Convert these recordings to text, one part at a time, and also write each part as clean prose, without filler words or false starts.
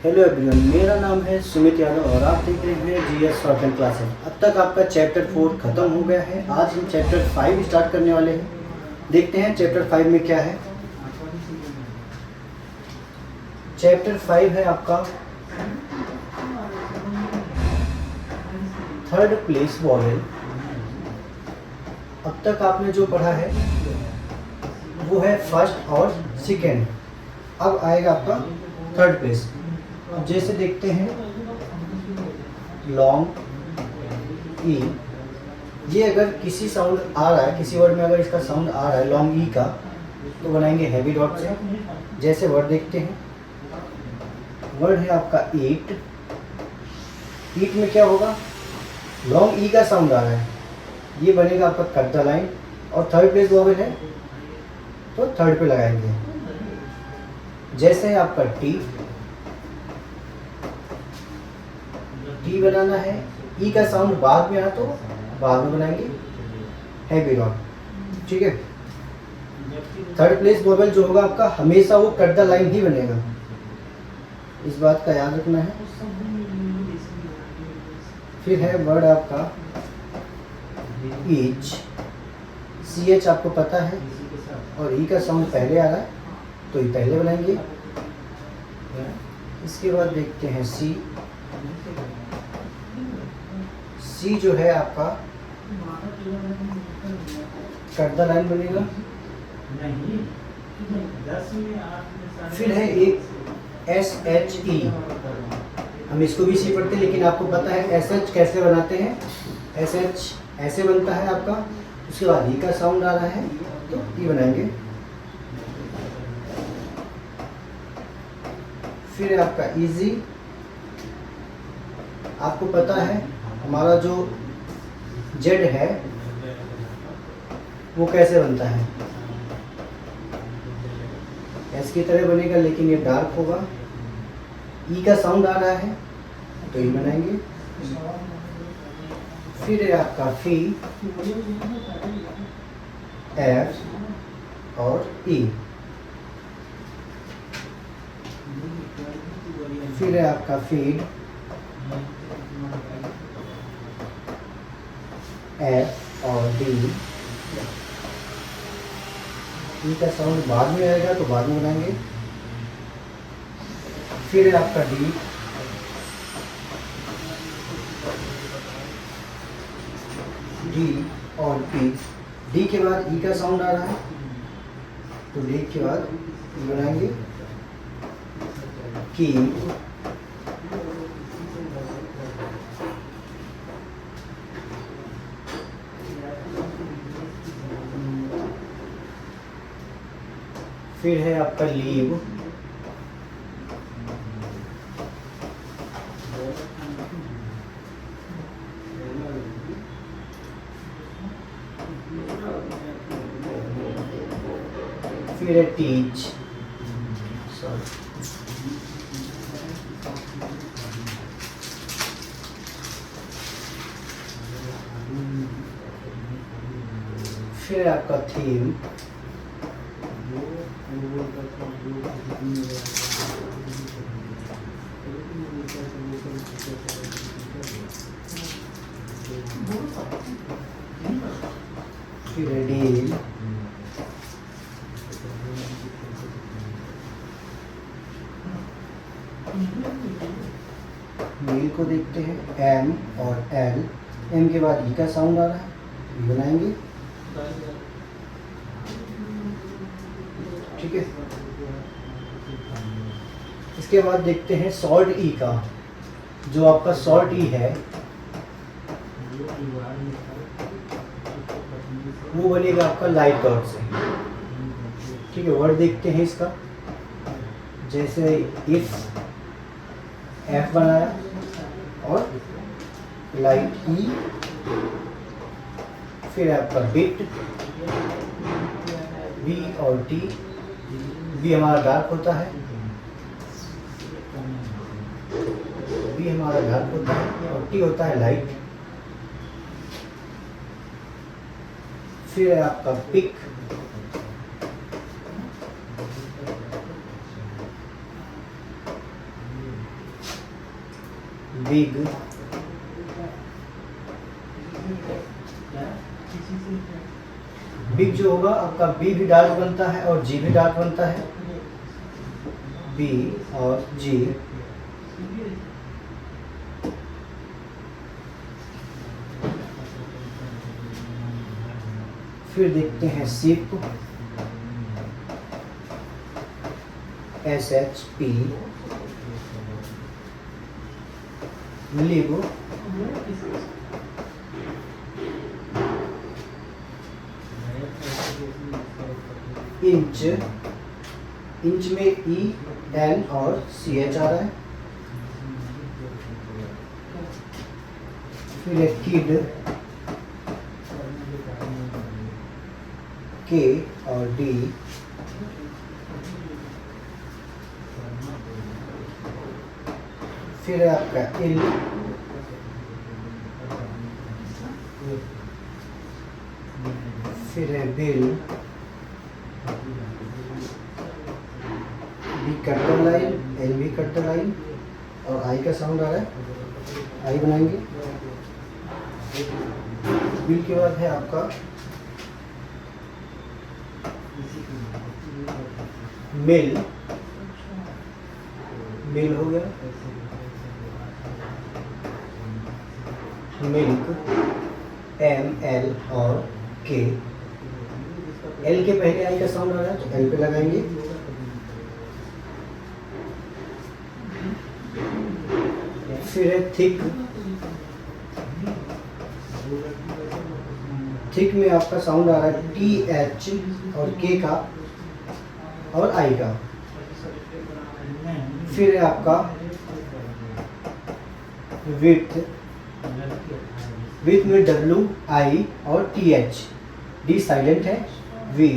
Hello everyone, मेरा नाम है सुमित यादव और आप देख रहे हैं जीएस शॉर्ट एंड क्लासेस। अब तक आपका चैप्टर 4 खत्म हो गया है। आज हम चैप्टर 5 स्टार्ट करने वाले हैं। देखते हैं चैप्टर 5 में क्या है। चैप्टर 5 है आपका थर्ड प्लेस वॉवेल। अब तक आपने जो पढ़ा है वो है फर्स्ट और सेकेंड। अब आएगा आपका थर्ड प्लेस। अब जैसे देखते हैं लॉन्ग ई, ये अगर किसी साउंड आ रहा है, किसी वर्ड में अगर इसका साउंड आ रहा है लॉन्ग ई का, तो बनाएंगे हैवी डॉट से। जैसे वर्ड देखते हैं, वर्ड है आपका ईट। ईट में क्या होगा, लॉन्ग ई का साउंड आ रहा है, ये बनेगा आपका कट द लाइन। और थर्ड प्लेस वॉवेल है तो थर्ड पे लगाएंगे। जैसे है आपका टी, टी बनाना है, ई का साउंड बाद में आया तो बाद में बनाएंगे हैवी डॉट। ठीक है, थर्ड प्लेस वोवेल जो होगा आपका हमेशा वो कट द लाइन ही बनेगा, इस बात का याद रखना है। फिर है वर्ड आपका ईच, सी एच आपको पता है और ई का साउंड पहले आ रहा है तो ये पहले बनाएंगे। इसके बाद देखते हैं सी। सी जो है आपका कट द लाइन बनेगा। फिर है एक एस एच ई, हम इसको भी सी पढ़ते हैं लेकिन आपको पता है एस एच कैसे बनाते हैं। एस एच ऐसे बनता है आपका, उसके बाद ई का साउंड आ रहा है तो ई बनाएंगे। फिर है आपका इजी, आपको पता है हमारा जो जेड है वो कैसे बनता है, एस की तरह बनेगा लेकिन ये डार्क होगा। ई का साउंड आ रहा है तो ये बनाएंगे। फिर है आपका फी, एफ और ई। फिर है आपका फीड, एफ और डी। ई का साउंड बाद में आएगा तो बाद में बनाएंगे। फिर है आपका डी, डी और पी। डी के बाद ई का साउंड आ रहा है तो डी के बाद ई बनाएंगे। की, फिर है आपका लीव, फिर है टीच, फिर है आपका थीम, फिर है डील, डील को देखते हैं एम और एल। एम के बाद ई का साउंड आ रहा है, ये बनाएंगे। ठीक है, इसके बाद देखते हैं शॉर्ट ई का। जो आपका शॉर्ट ई है वो बनेगा आपका लाइट डॉट से। ठीक है, वर्ड देखते हैं इसका। जैसे इफ, एफ बनाया और लाइट ई। फिर आपका बिट, बी और टी। बी हमारा डार्क होता है, बी हमारा डार्क होता है और टी होता है लाइट। फिर है आपका पिक, बिग, बिग जो होगा आपका बी भी डार्क बनता है और जी भी डार्क बनता है, बी और जी। फिर देखते हैं सिप, SHP, लिब, इंच, इंच में EN और CH आ रहा है। फिर एक किड, K और D, फिर है आपका इल, फिर है बिल, बी कट्टर लाइन, एल भी कट्टर लाइन और आई का साउंड आ रहा है, आई बनाएंगे। बिल के बाद है आपका मिल, मिल हो गया, मिल्क, ML और K, L के पहले आई का साउंड आ रहा है तो L पे लगाएंगे। फिर है थिक, थिक में आपका साउंड आ रहा है TH और K का और I का। फिर है आपका विथ, विथ में WI और TH, D साइलेंट है, V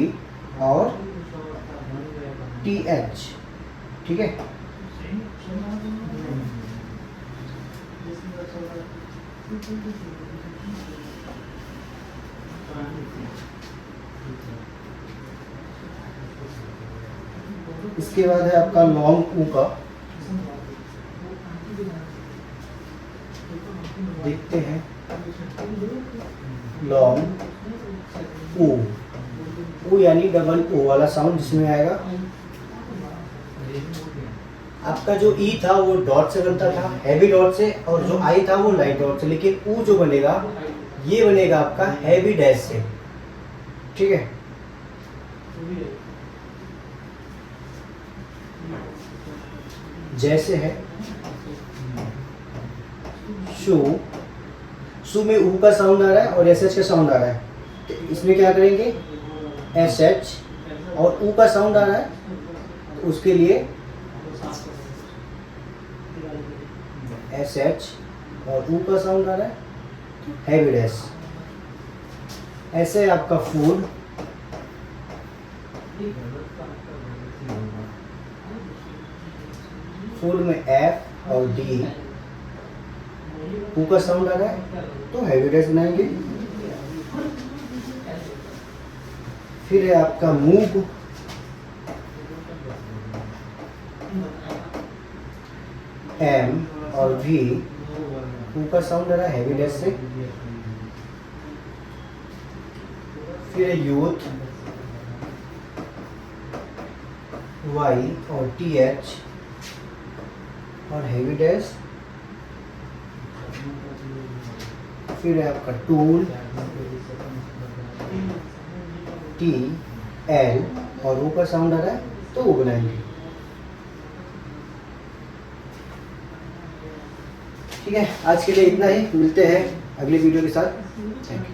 और TH, ठीक है। इसके बाद है आपका लॉन्ग ऊ का, देखते हैं लॉन्ग ऊ, ऊ यानी डबल ओ वाला साउंड जिसमें आएगा। आपका जो ई था वो डॉट से बनता था, हैवी डॉट से, और जो आई था वो लाइट डॉट से, लेकिन ऊ जो बनेगा ये बनेगा आपका हैवी डैश से, ठीक है। जैसे है शू, शू में ऊ का साउंड आ रहा है और SH का साउंड आ रहा है, तो इसमें क्या करेंगे SH, और ऊ का साउंड आ रहा है तो उसके लिए SH और ऊ का साउंड आ रहा है हैवी डैश। ऐसे आपका फूड, फूड में F और D, ऊ का साउंड आ रहा है तो हैवी डैश बनाएंगे। फिर है आपका मूव, M और V, ऊ का साउंड आ रहा है हैवी डैश से। फिर है यूथ, Y और TH और हैवी डैश। फिर है आपका टूल, TL और ऊ का साउंड आ रहा है तो वो बनाएंगे, ठीक है। आज के लिए इतना ही, मिलते हैं अगली वीडियो के साथ। Thank you.